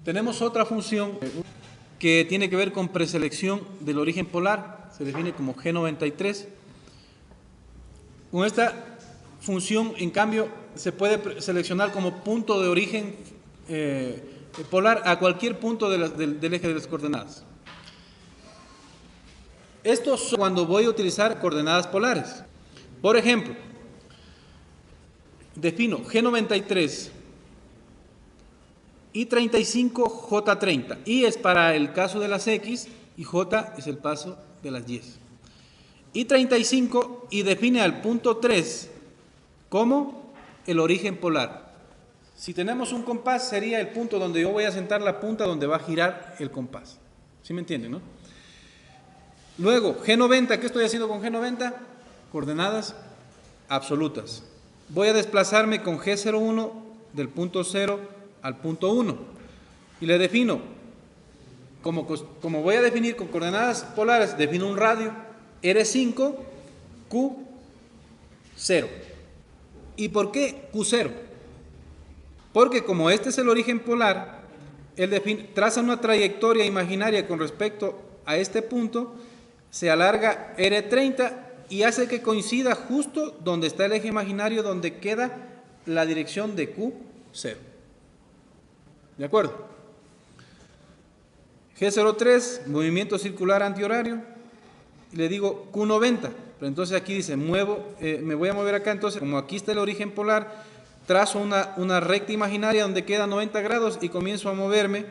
Tenemos otra función que tiene que ver con preselección del origen polar, se define como G93. Con esta función, en cambio, se puede seleccionar como punto de origen polar a cualquier punto del eje de las coordenadas. Esto es cuando voy a utilizar coordenadas polares. Por ejemplo, defino G93 y 35 J30. Y es para el caso de las X y J es el paso de las Y. Y 35 y define al punto 3 como el origen polar. Si tenemos un compás, sería el punto donde yo voy a sentar la punta donde va a girar el compás. ¿Sí me entienden, no? Luego, G90, ¿qué estoy haciendo con G90? Coordenadas absolutas. Voy a desplazarme con G01 del punto 0 al punto 1. Y le defino, como voy a definir con coordenadas polares, defino un radio, R5, Q0. ¿Y por qué Q0? Porque como este es el origen polar, él traza una trayectoria imaginaria con respecto a este punto, se alarga R30 y hace que coincida justo donde está el eje imaginario, donde queda la dirección de Q0. ¿De acuerdo? G03, movimiento circular antihorario, y le digo Q90. Pero entonces aquí dice, me voy a mover acá, entonces como aquí está el origen polar, trazo una recta imaginaria donde queda 90 grados y comienzo a moverme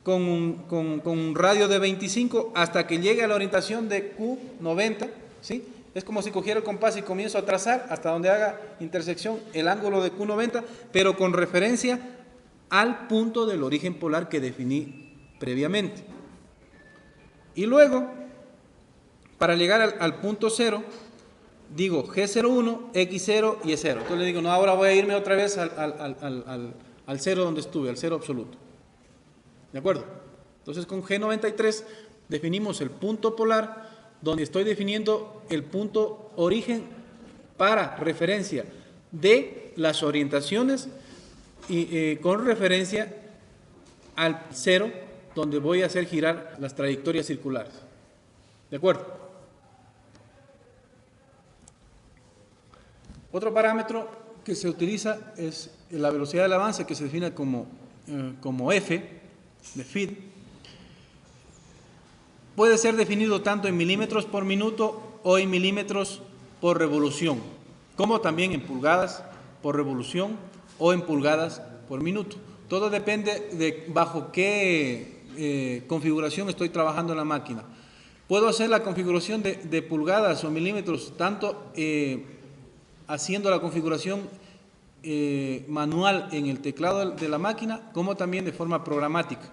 con un radio de 25 hasta que llegue a la orientación de Q90, ¿sí? Es como si cogiera el compás y comienzo a trazar hasta donde haga intersección el ángulo de Q90, pero con referencia al punto del origen polar que definí previamente. Y luego, para llegar al punto 0, digo G01, X0 y E0. Entonces le digo, no, ahora voy a irme otra vez al 0 donde estuve, al 0 absoluto. ¿De acuerdo? Entonces con G93 definimos el punto polar, donde estoy definiendo el punto origen para referencia de las orientaciones y con referencia al 0, donde voy a hacer girar las trayectorias circulares. ¿De acuerdo? Otro parámetro que se utiliza es la velocidad del avance, que se define como F, de feed. Puede ser definido tanto en milímetros por minuto o en milímetros por revolución, como también en pulgadas por revolución o en pulgadas por minuto. Todo depende de bajo qué configuración estoy trabajando en la máquina. Puedo hacer la configuración de pulgadas o milímetros tanto haciendo la configuración manual en el teclado de la máquina, como también de forma programática.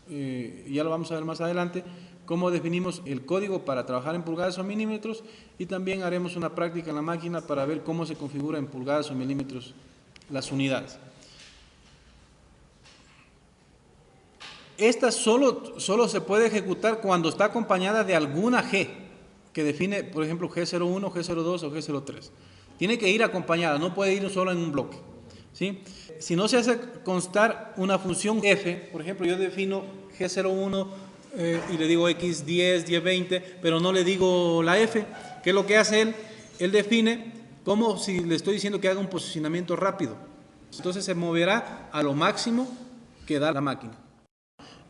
Ya lo vamos a ver más adelante, cómo definimos el código para trabajar en pulgadas o milímetros, y también haremos una práctica en la máquina para ver cómo se configura en pulgadas o milímetros las unidades. Esta solo se puede ejecutar cuando está acompañada de alguna G, que define, por ejemplo, G01, G02 o G03. Tiene que ir acompañada, no puede ir solo en un bloque, ¿sí? Si no se hace constar una función F, por ejemplo, yo defino G01 y le digo X10, Y20, pero no le digo la F, ¿qué es lo que hace él? Él define como si le estoy diciendo que haga un posicionamiento rápido. Entonces se moverá a lo máximo que da la máquina.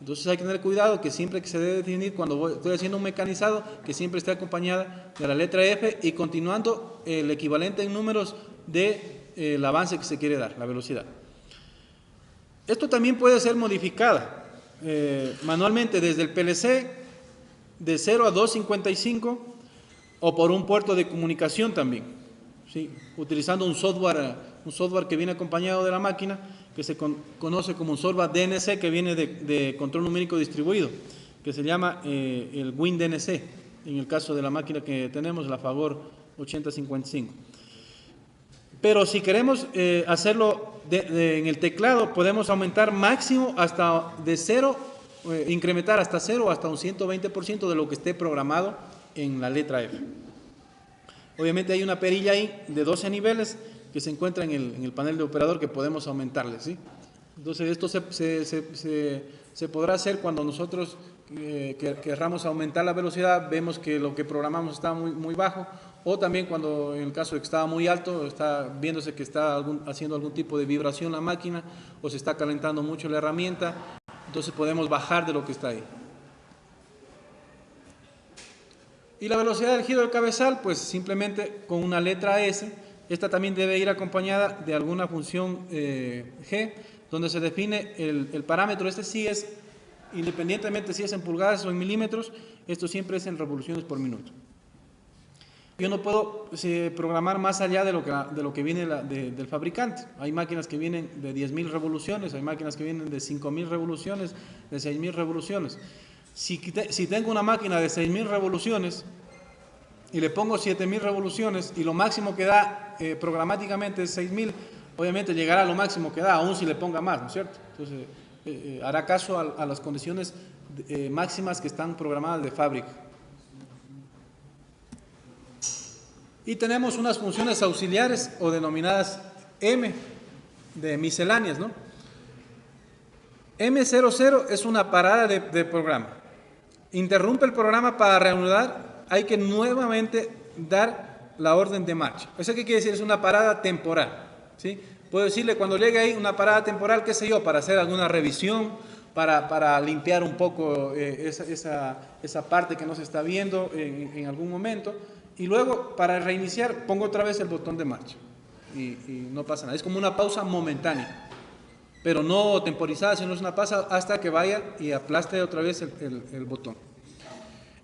Entonces hay que tener cuidado que siempre que se debe definir, cuando estoy haciendo un mecanizado, que siempre esté acompañada de la letra F y continuando el equivalente en números del avance que se quiere dar, la velocidad. Esto también puede ser modificada manualmente desde el PLC de 0 a 255 o por un puerto de comunicación también, ¿sí? Utilizando un software que viene acompañado de la máquina, que se conoce como un software DNC, que viene de control numérico distribuido, que se llama el WinDNC, en el caso de la máquina que tenemos, la Fagor 8055. Pero si queremos hacerlo en el teclado, podemos aumentar máximo hasta de 0, incrementar hasta 0 o hasta un 120% de lo que esté programado en la letra F. Obviamente hay una perilla ahí de 12 niveles que se encuentra en el panel de operador, que podemos aumentarle, ¿sí? Entonces esto se podrá hacer cuando nosotros querramos aumentar la velocidad, vemos que lo que programamos está muy bajo, o también cuando en el caso de que estaba muy alto, está viéndose que está haciendo algún tipo de vibración la máquina, o se está calentando mucho la herramienta, entonces podemos bajar de lo que está ahí. Y la velocidad del giro del cabezal, pues simplemente con una letra S. Esta también debe ir acompañada de alguna función G, donde se define el parámetro. Este sí es, independientemente si es en pulgadas o en milímetros, esto siempre es en revoluciones por minuto. Yo no puedo programar más allá de lo que viene del fabricante. Hay máquinas que vienen de 10.000 revoluciones, hay máquinas que vienen de 5.000 revoluciones, de 6.000 revoluciones. Si tengo una máquina de 6.000 revoluciones y le pongo 7.000 revoluciones y lo máximo que da programáticamente es 6.000, obviamente llegará a lo máximo que da, aún si le ponga más, ¿no es cierto? Entonces hará caso a las condiciones máximas que están programadas de fábrica. Y tenemos unas funciones auxiliares o denominadas M, de misceláneas, ¿no? M00 es una parada de programa. Interrumpe el programa para reanudar, hay que nuevamente dar la orden de marcha. ¿Eso qué quiere decir? Es una parada temporal, ¿sí? Puedo decirle cuando llegue ahí una parada temporal, qué sé yo, para hacer alguna revisión, para limpiar un poco esa parte que no se está viendo en algún momento, y luego para reiniciar pongo otra vez el botón de marcha y no pasa nada. Es como una pausa momentánea, pero no temporizada, sino es una pausa hasta que vaya y aplaste otra vez el botón.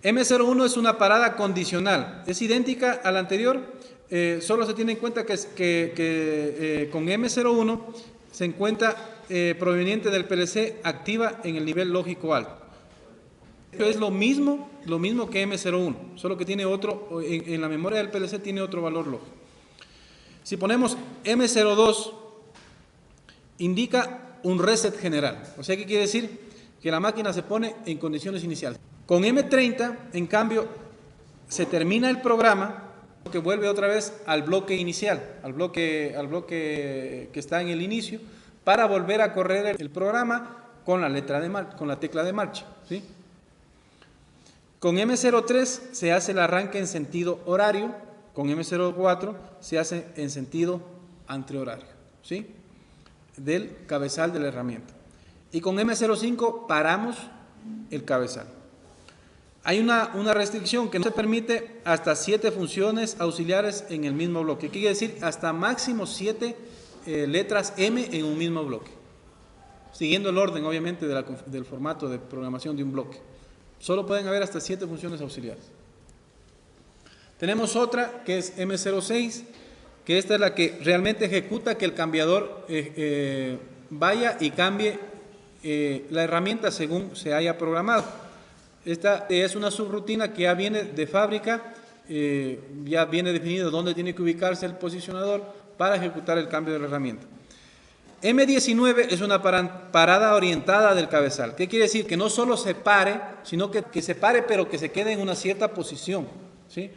M01 es una parada condicional, es idéntica a la anterior, solo se tiene en cuenta que con M01 se encuentra proveniente del PLC activa en el nivel lógico alto. Es lo mismo que M01, solo que tiene otro, en la memoria del PLC tiene otro valor lógico. Si ponemos M02, indica un reset general. O sea, ¿qué quiere decir? Que la máquina se pone en condiciones iniciales. Con M30, en cambio, se termina el programa, que vuelve otra vez al bloque inicial, al bloque que está en el inicio, para volver a correr el programa con la tecla de marcha, ¿sí? Con M03 se hace el arranque en sentido horario, con M04 se hace en sentido antihorario, ¿sí? Del cabezal de la herramienta. Y con M05 paramos el cabezal. Hay una restricción que no se permite hasta 7 funciones auxiliares en el mismo bloque. ¿Qué quiere decir? Hasta máximo 7 letras M en un mismo bloque. Siguiendo el orden, obviamente, del formato de programación de un bloque. Solo pueden haber hasta 7 funciones auxiliares. Tenemos otra que es M06, que esta es la que realmente ejecuta que el cambiador vaya y cambie la herramienta según se haya programado. Esta es una subrutina que ya viene de fábrica, ya viene definido dónde tiene que ubicarse el posicionador para ejecutar el cambio de la herramienta. M19 es una parada orientada del cabezal. ¿Qué quiere decir? Que no solo se pare, sino que se pare, pero que se quede en una cierta posición, ¿sí?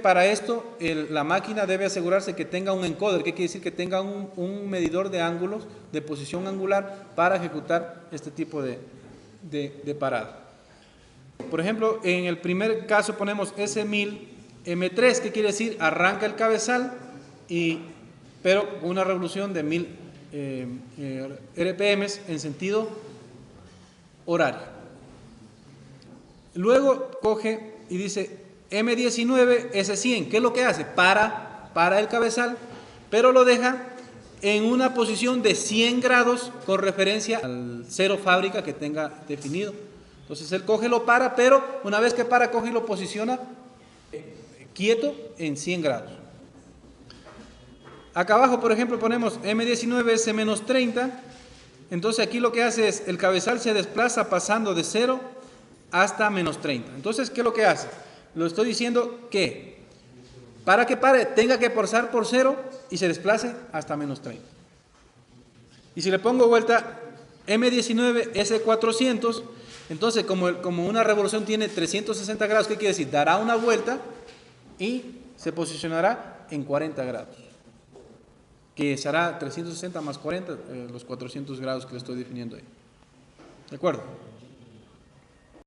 Para esto, la máquina debe asegurarse que tenga un encoder. ¿Qué quiere decir? Que tenga un medidor de ángulos, de posición angular, para ejecutar este tipo de parada. Por ejemplo, en el primer caso ponemos S1000 M3. ¿Qué quiere decir? Arranca el cabezal, pero con una revolución de 1000 RPM en sentido horario. Luego coge y dice M19 S100. ¿Qué es lo que hace? Para el cabezal, pero lo deja en una posición de 100 grados con referencia al cero fábrica que tenga definido. Entonces él coge, lo para, pero una vez que para, coge y lo posiciona quieto en 100 grados. Acá abajo, por ejemplo, ponemos M19 S-30. Entonces aquí lo que hace es, el cabezal se desplaza pasando de 0 hasta menos 30. Entonces, ¿qué es lo que hace? Lo estoy diciendo que para que pare, tenga que pasar por 0 y se desplace hasta menos 30. Y si le pongo vuelta M19 S400, entonces como una revolución tiene 360 grados, ¿qué quiere decir? Dará una vuelta y se posicionará en 40 grados. que será 360 más 40, los 400 grados que le estoy definiendo ahí. ¿De acuerdo?